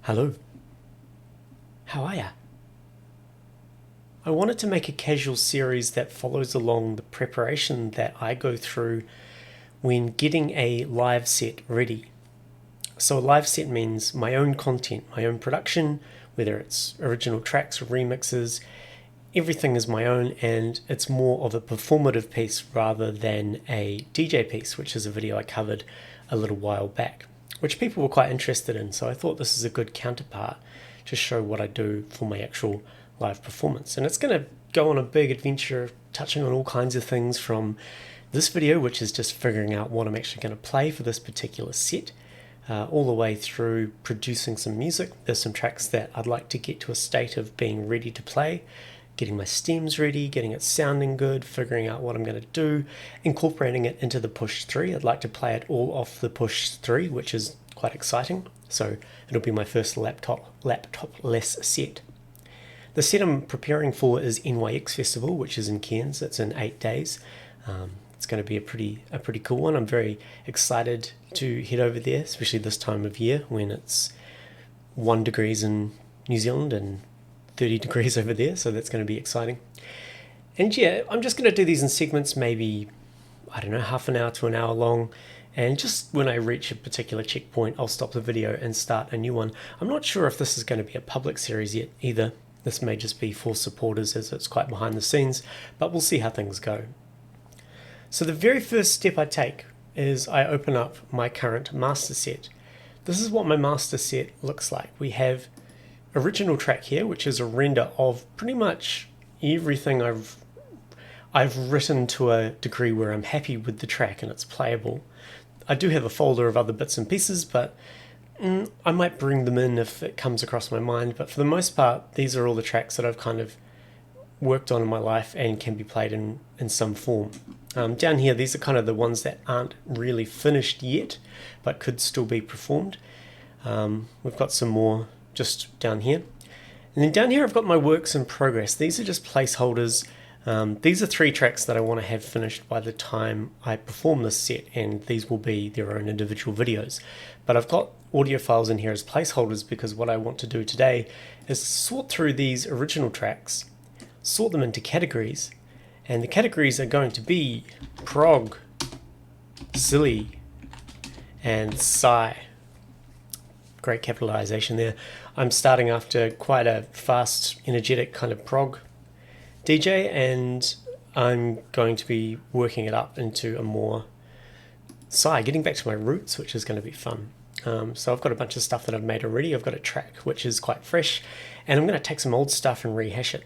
Hello. How are ya? I wanted to make a casual series that follows along the preparation that I go through when getting a live set ready. So a live set means my own content, my own production, whether it's original tracks or remixes, everything is my own, and it's more of a performative piece rather than a DJ piece, which is a video I covered a little while back, which people were quite interested in. So I thought this is a good counterpart to show what I do for my actual live performance. And it's going to go on a big adventure touching on all kinds of things, from this video, which is just figuring out what I'm actually going to play for this particular set, all the way through producing some music. There's some tracks that I'd like to get to a state of being ready to play, getting my stems ready, getting it sounding good, figuring out what I'm going to do, incorporating it into the push 3. I'd like to play it all off the push 3, which is quite exciting. So it'll be my first laptop-less set. The set I'm preparing for is NYX Festival, which is in Cairns. It's in 8 days. It's going to be a pretty cool one. I'm very excited to head over there, especially this time of year when it's 1 degrees in New Zealand and 30 degrees over there, so that's going to be exciting. And yeah, I'm just going to do these in segments, maybe, I don't know, half an hour to an hour long, and just when I reach a particular checkpoint, I'll stop the video and start a new one. I'm not sure if this is going to be a public series yet either. This may just be for supporters, as it's quite behind the scenes, but we'll see how things go. So the very first step I take is I open up my current master set. This is what my master set looks like. We have original track here, which is a render of pretty much everything I've written to a degree where I'm happy with the track and it's playable. I do have a folder of other bits and pieces, but I might bring them in if it comes across my mind. But for the most part, these are all the tracks that I've kind of worked on in my life and can be played in some form. Down here, these are kind of the ones that aren't really finished yet, but could still be performed. We've got some more just down here. And then down here I've got my works in progress. These are just placeholders. These are 3 tracks that I want to have finished by the time I perform this set, and these will be their own individual videos. But I've got audio files in here as placeholders because what I want to do today is sort through these original tracks, sort them into categories, and the categories are going to be prog, silly, and sci. Great capitalization there. I'm starting after quite a fast, energetic kind of prog DJ, and I'm going to be working it up into a more sci, getting back to my roots, which is going to be fun. So I've got a bunch of stuff that I've made already. I've got a track which is quite fresh, and I'm going to take some old stuff and rehash it.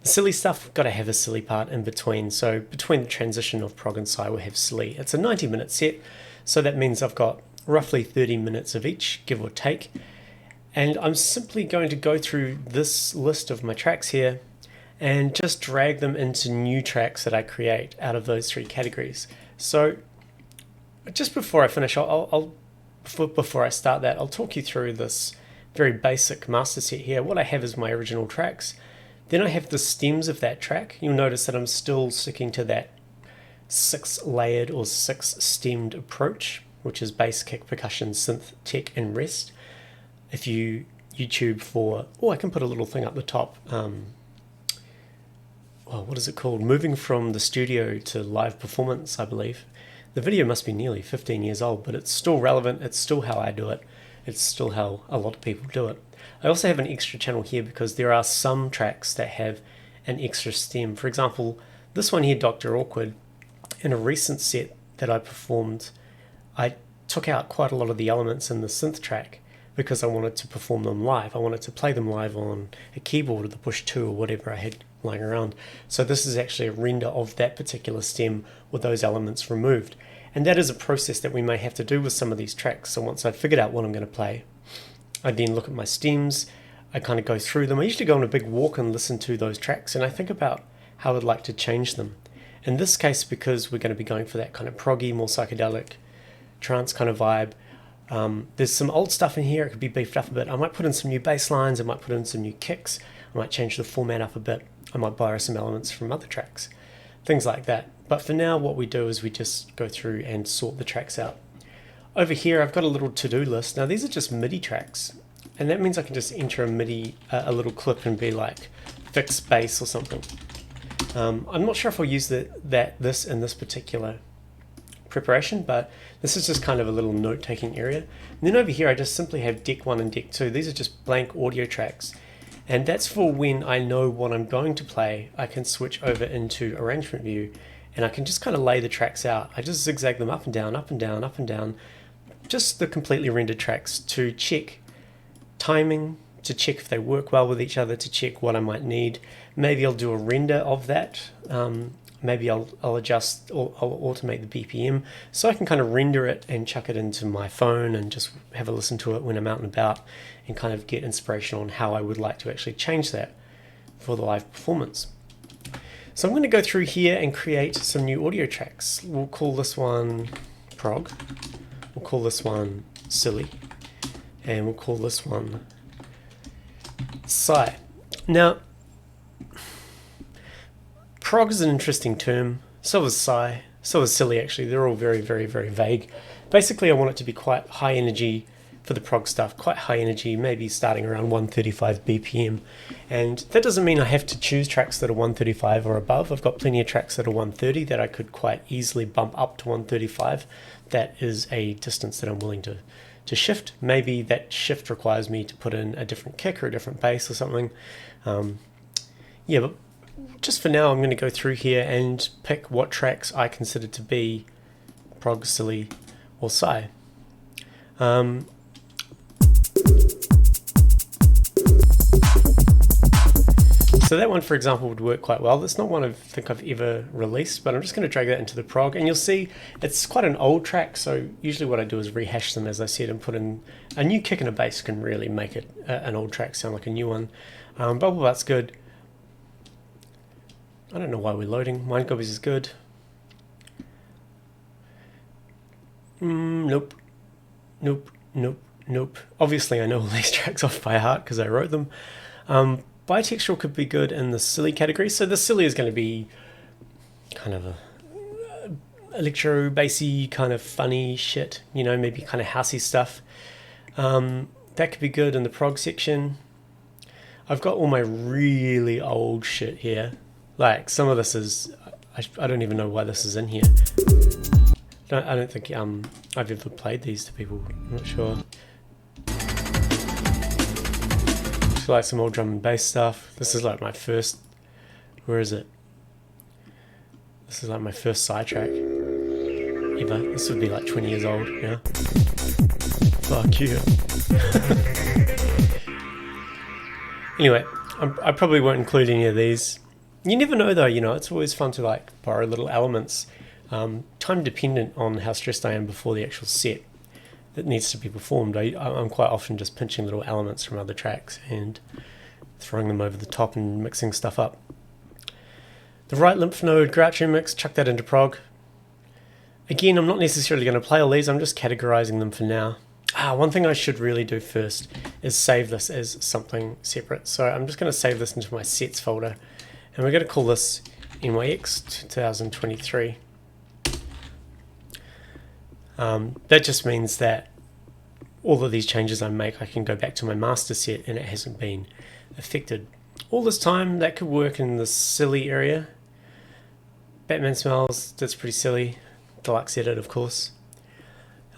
The silly stuff, got to have a silly part in between. So between the transition of prog and sci, we'll have silly. It's a 90-minute set, so that means I've got roughly 30 minutes of each, give or take. And I'm simply going to go through this list of my tracks here and just drag them into new tracks that I create out of those 3 categories. So just before I finish, before I start that, I'll talk you through this very basic master set here. What I have is my original tracks. Then I have the stems of that track. You'll notice that I'm still sticking to that 6-layered or 6-stemmed approach, which is bass, kick, percussion, synth, tech, and rest. If you YouTube for, I can put a little thing up the top. What is it called? Moving from the studio to live performance, I believe. The video must be nearly 15 years old, but it's still relevant. It's still how I do it. It's still how a lot of people do it. I also have an extra channel here because there are some tracks that have an extra stem. For example, this one here, Dr. Awkward, in a recent set that I performed, I took out quite a lot of the elements in the synth track because I wanted to perform them live. I wanted to play them live on a keyboard or the push 2 or whatever I had lying around. So this is actually a render of that particular stem with those elements removed. And that is a process that we may have to do with some of these tracks. So once I've figured out what I'm going to play, I then look at my stems, I kind of go through them. I usually go on a big walk and listen to those tracks, and I think about how I'd like to change them. In this case, because we're going to be going for that kind of proggy, more psychedelic, trance kind of vibe, there's some old stuff in here. It could be beefed up a bit. I might put in some new bass lines, I might put in some new kicks, I might change the format up a bit, I might borrow some elements from other tracks, things like that. But for now, what we do is we just go through and sort the tracks out. Over here, I've got a little to-do list. Now, these are just MIDI tracks. and that means I can just enter a MIDI, a little clip, and be like fix bass or something. I'm not sure if I'll use this in this particular preparation, but this is just kind of a little note-taking area. And then over here I just simply have deck 1 and deck 2. These are just blank audio tracks, and that's for when I know what I'm going to play. I can switch over into arrangement view and I can just kind of lay the tracks out. I just zigzag them up and down, up and down, up and down, just the completely rendered tracks, to check timing, to check if they work well with each other, to check what I might need. Maybe I'll do a render of that. Maybe I'll adjust, or I'll automate the BPM, so I can kind of render it and chuck it into my phone and just have a listen to it when I'm out and about, and kind of get inspiration on how I would like to actually change that for the live performance. So I'm going to go through here and create some new audio tracks. We'll call this one prog, we'll call this one silly, and we'll call this one Psy. Now, prog is an interesting term, so is Psy, so is silly actually. They're all very, very, very vague. Basically I want it to be quite high energy for the prog stuff, quite high energy, maybe starting around 135 BPM. And that doesn't mean I have to choose tracks that are 135 or above. I've got plenty of tracks that are 130 that I could quite easily bump up to 135. That is a distance that I'm willing to shift. Maybe that shift requires me to put in a different kick or a different bass or something. Yeah, but just for now I'm going to go through here and pick what tracks I consider to be prog, silly, or Psy. So that one, for example, would work quite well. That's not one I think I've ever released, but I'm just going to drag that into the prog, and you'll see it's quite an old track, so usually what I do is rehash them, as I said, and put in a new kick and a bass can really make it an old track sound like a new one. Bubble Butt's good. I don't know why we're loading. Mind Copies is good. Nope. Nope. Nope. Nope. Obviously I know all these tracks off by heart because I wrote them. Bitextual could be good in the silly category. So the silly is going to be kind of a electro bassy kind of funny shit, you know, maybe kind of housey stuff. That could be good in the prog section. I've got all my really old shit here. Like some of this is, I don't even know why this is in here. I don't think I've ever played these to people. I'm not sure. Like some old drum and bass stuff. This is like my first, where is it? This is like my first sidetrack ever. This would be like 20 years old, yeah. Fuck you. Anyway, I probably won't include any of these. You never know though, you know, it's always fun to like borrow little elements, time dependent on how stressed I am before the actual set that needs to be performed. I'm quite often just pinching little elements from other tracks and throwing them over the top and mixing stuff up. The right lymph node Groucho mix, chuck that into prog. Again, I'm not necessarily going to play all these, I'm just categorizing them for now. One thing I should really do first is save this as something separate. So I'm just going to save this into my sets folder, and we're going to call this NYX 2023. That just means that all of these changes I make, I can go back to my master set and it hasn't been affected. All this time, that could work in the silly area. Batman Smells, that's pretty silly. Deluxe edit, of course.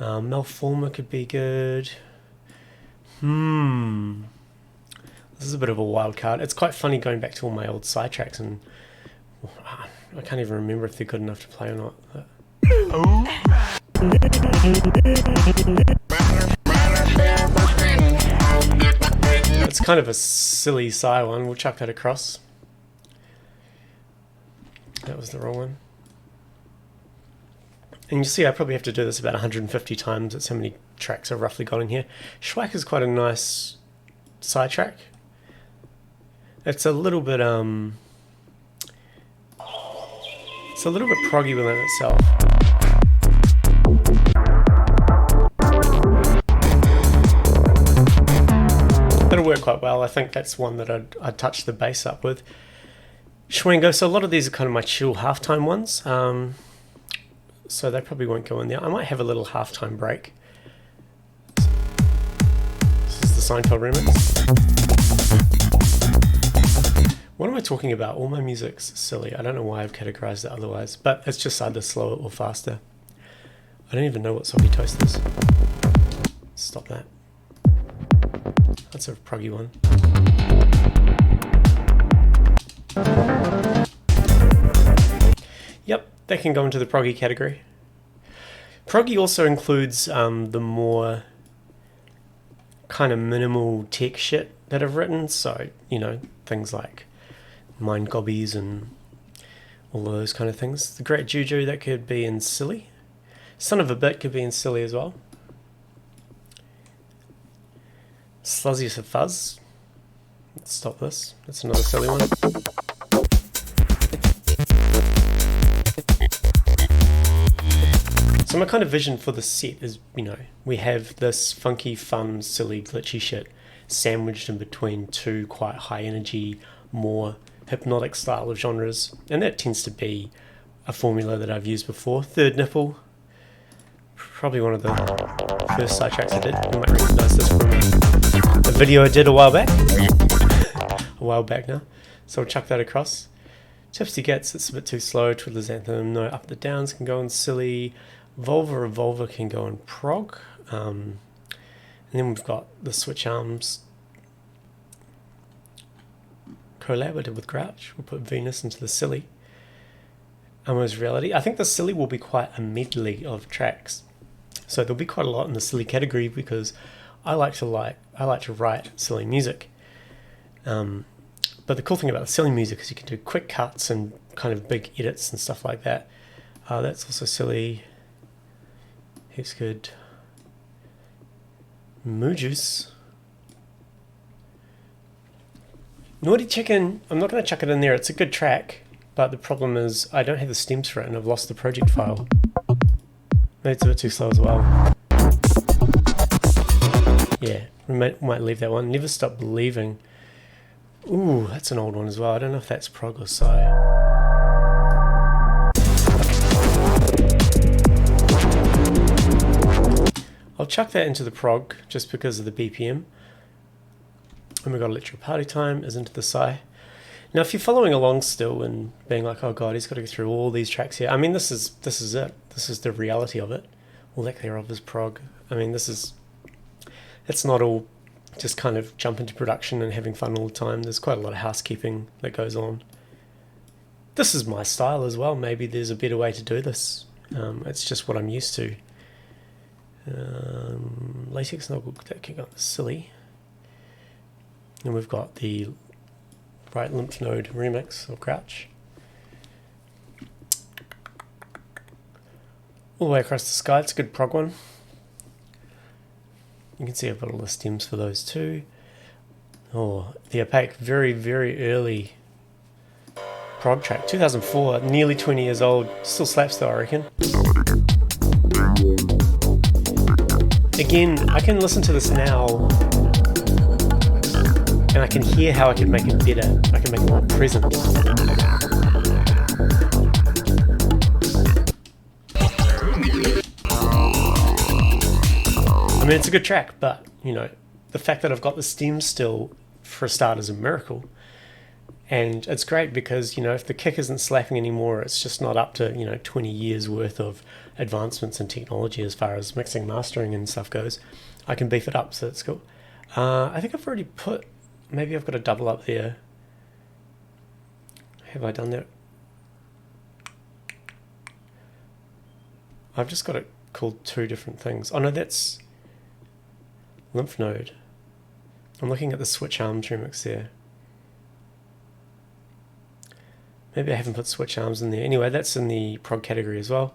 Malformer could be good. This is a bit of a wild card. It's quite funny going back to all my old sidetracks, and I can't even remember if they're good enough to play or not. It's kind of a silly Psy one. We'll chuck that across. That was the wrong one. And you see I probably have to do this about 150 times. That's how many tracks I've roughly got in here. Schwack is quite a nice sidetrack. It's a little bit proggy within itself. That'll work quite well. I think that's one that I'd touch the bass up with. Schwango, so a lot of these are kind of my chill halftime ones. So they probably won't go in there. I might have a little halftime break. This is the Seinfeld remix. What am I talking about? All my music's silly. I don't know why I've categorized it otherwise, but it's just either slower or faster. I don't even know what Soggy Toast is. Stop that. That's a proggy one. Yep, they can go into the proggy category. Proggy also includes the more kind of minimal tech shit that I've written. So, you know, things like Mind Gobbies and all of those kind of things. The Great Juju, that could be in silly. Son of a Bit could be in silly as well. Sluzziest of Fuzz. Let's stop this. That's another silly one. So my kind of vision for the set is, you know, we have this funky, fun, silly, glitchy shit sandwiched in between two quite high energy, more hypnotic style of genres. And that tends to be a formula that I've used before. Third Nipple. Probably one of the first side tracks I did. You might recognize this from a video I did a while back. A while back now. So I'll chuck that across. Tipsy Gets, it's a bit too slow. Twiddler's Anthem, no up the downs can go in silly. Revolver can go in prog. And then we've got the Switch Arms collab I did with Grouch. We'll put Venus into the silly. Almost Reality. I think the silly will be quite a medley of tracks. So there'll be quite a lot in the silly category because I like to write silly music. But the cool thing about the silly music is you can do quick cuts and kind of big edits and stuff like that. That's also silly. Heaps good. Moo Juice. Naughty Chicken, I'm not going to chuck it in there. It's a good track, but the problem is I don't have the stems for it and I've lost the project file. Maybe it's a bit too slow as well. Yeah, we might leave that one. Never Stop Believing. Ooh, that's an old one as well. I don't know if that's prog or sci. I'll chuck that into the prog just because of the BPM. And we've got Electro Party Time is into the sci. Now, if you're following along still and being like, oh god, he's got to go through all these tracks here. I mean, this is it. This is the reality of it. All that thereof is prog. I mean, it's not all just kind of jump into production and having fun all the time. There's quite a lot of housekeeping that goes on. This is my style as well. Maybe there's a better way to do this. It's just what I'm used to. Latex Novel, that can go silly. And we've got the Right Lymph Node remix of Crouch. All the way across the sky, it's a good prog one. You can see I've got all the stems for those too. Oh, the Opaque, very, very early prog track. 2004, nearly 20 years old. Still slaps though, I reckon. Again, I can listen to this now and I can hear how I can make it better. I can make it more present. I mean, it's a good track, but, you know, the fact that I've got the stems still, for a start, is a miracle. And it's great because, you know, if the kick isn't slapping anymore, it's just not up to, you know, 20 years worth of advancements in technology as far as mixing, mastering and stuff goes. I can beef it up, so that's cool. I think I've already put, maybe I've got a double up there. Have I done that? I've just got it called two different things. Oh no, that's Lymph Node. I'm looking at the Switch Arms remix there. Maybe I haven't put Switch Arms in there. Anyway, that's in the prog category as well.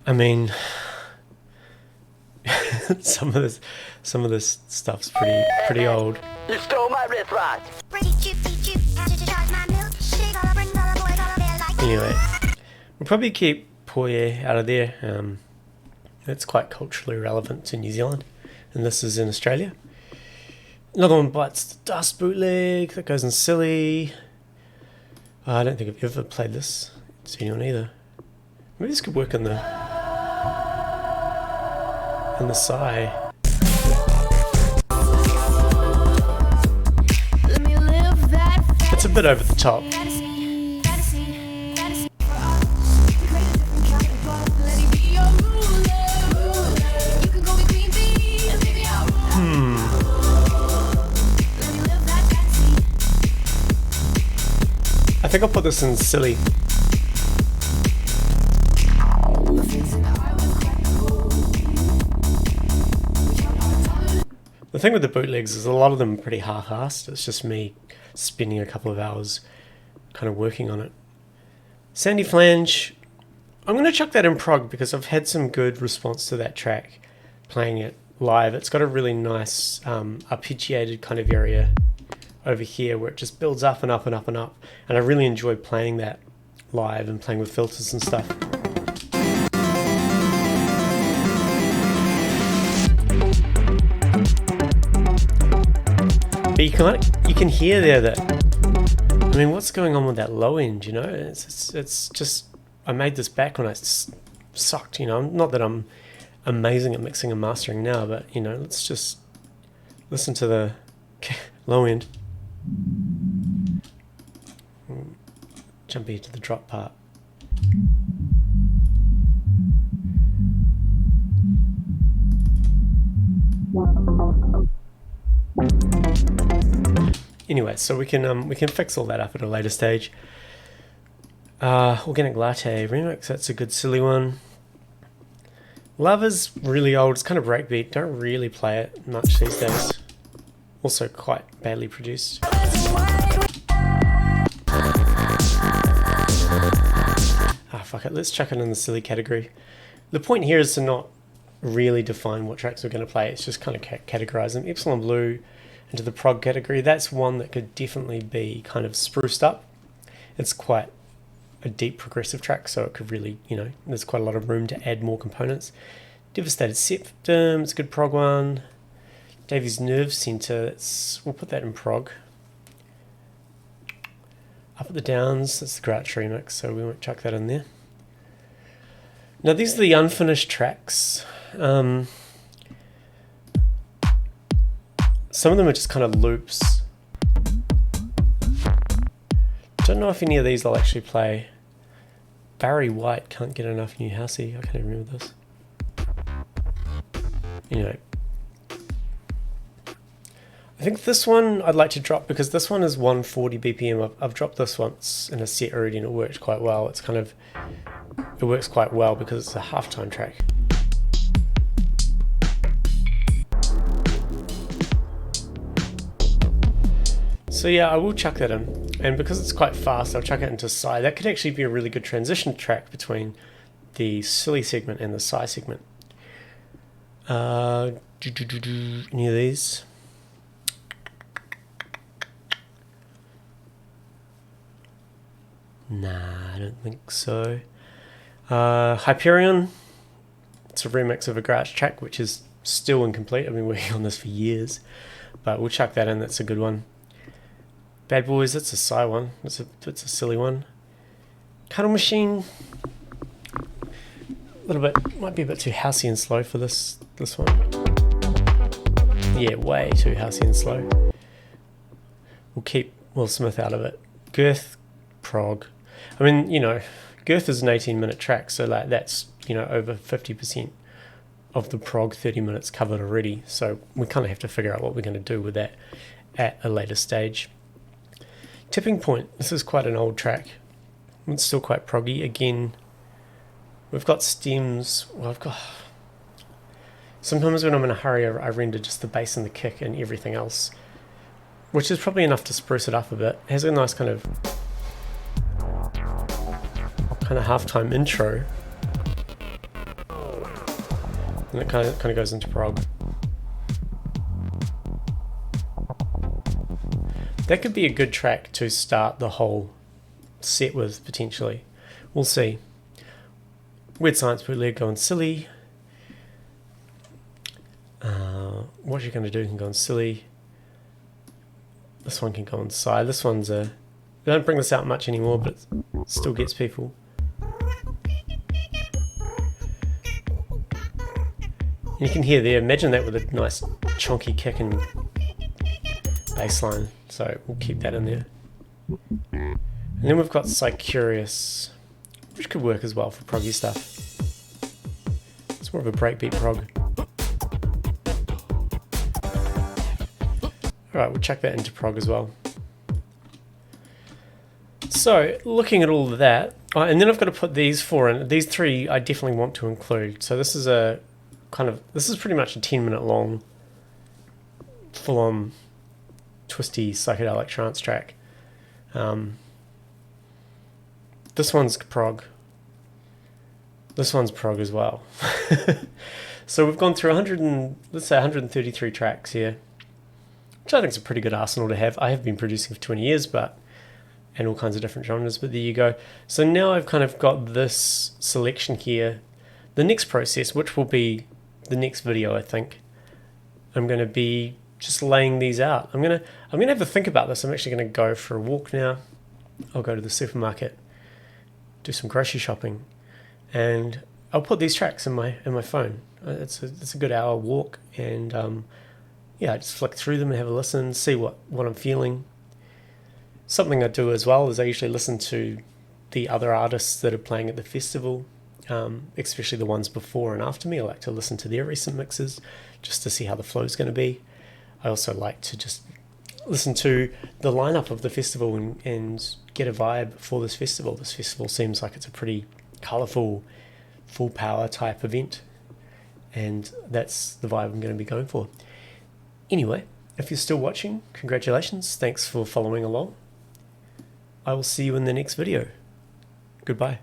I mean, some of this stuff's pretty old. You stole my wristwatch. Anyway, we'll probably keep Poye out of there. It's quite culturally relevant to New Zealand, and this is in Australia. Another one Bites the Dust bootleg that goes in silly. I don't think I've ever played this to anyone either. Maybe this could work in the Psy. bit over the top. I think I'll put this in silly. The thing with the bootlegs is a lot of them are pretty half-assed. It's just me spending a couple of hours kind of working on it. Sandy Flange, I'm going to chuck that in prog because I've had some good response to that track playing it live. It's got a really nice arpeggiated kind of area over here where it just builds up and up and up and up, and I really enjoy playing that live and playing with filters and stuff. But you can hear there that, I mean, what's going on with that low end, you know? It's just, I made this back when I sucked, you know. Not that I'm amazing at mixing and mastering now, but, you know, let's just listen to the low end. Jump here to the drop part. Anyway, so we can fix all that up at a later stage. Organic Latte remix, that's a good silly one. Love is really old, it's kind of breakbeat, don't really play it much these days. Also quite badly produced. Fuck it, let's chuck it in the silly category. The point here is to not really define what tracks we're going to play, it's just kind of categorize them. Epsilon Blue into the prog category, that's one that could definitely be kind of spruced up. It's quite a deep progressive track, so it could really, you know, there's quite a lot of room to add more components. Devastated Septum, it's a good prog one. Davy's Nerve Center, we'll put that in prog. Up at the Downs, that's the Grouch remix, so we won't chuck that in there. Now these are the unfinished tracks. Some of them are just kind of loops. Don't know if any of these I'll actually play. Barry White, Can't Get Enough New Housey, I can't even remember this. Anyway. I think this one I'd like to drop because this one is 140 BPM. I've dropped this once in a set already and it worked quite well. It's kind of, it works quite well because it's a halftime track. So yeah, I will chuck that in. And because it's quite fast, I'll chuck it into Psy. That could actually be a really good transition track between the silly segment and the Psy segment. Any of these? Nah, I don't think so. Hyperion. It's a remix of a Grouch track, which is still incomplete. I've been working on this for years, but we'll chuck that in. That's a good one. Bad Boys. That's a Psy one. It's a silly one. Cuddle Machine. A little bit, might be a bit too housey and slow for this one. Yeah, way too housey and slow. We'll keep Will Smith out of it. Girth, prog. I mean, you know, Girth is an 18-minute track, so like that's, you know, over 50% of the prog 30 minutes covered already. So we kind of have to figure out what we're going to do with that at a later stage. Tipping Point. This is quite an old track. It's still quite proggy. Again, we've got stems. Well, I've got. Sometimes when I'm in a hurry, I render just the bass and the kick and everything else, which is probably enough to spruce it up a bit. It has a nice kind of halftime intro, and it kind of goes into prog. That could be a good track to start the whole set with, potentially. We'll see. Weird Science Bootleg going silly. What you're going to do can go on silly. This one can go on side. This one's a... They don't bring this out much anymore, but it still gets people. And you can hear there, imagine that with a nice chunky kick and bass line. So we'll keep that in there. And then we've got Psych Curious, which could work as well for proggy stuff. It's more of a breakbeat prog. Alright, we'll chuck that into prog as well. So, looking at all of that, and then I've got to put these four in. These three I definitely want to include. So this is a this is pretty much a 10-minute long, full-on, twisty psychedelic trance track. This one's prog. This one's prog as well. So we've gone through 133 tracks here, which I think is a pretty good arsenal to have. I have been producing for 20 years, and all kinds of different genres, but there you go. So now I've kind of got this selection here. The next process, which will be the next video, I think, I'm going to be just laying these out. I'm gonna have a think about this. I'm actually going to go for a walk now. I'll go to the supermarket, do some grocery shopping, and I'll put these tracks in my phone. It's a good hour walk, and yeah, I just flick through them and have a listen, see what I'm feeling. Something I do as well is I usually listen to the other artists that are playing at the festival, especially the ones before and after me. I like to listen to their recent mixes just to see how the flow is going to be. I also like to just listen to the lineup of the festival and get a vibe for this festival. This festival seems like it's a pretty colourful, full power type event, and that's the vibe I'm going to be going for. Anyway, if you're still watching, congratulations. Thanks for following along. I will see you in the next video. Goodbye.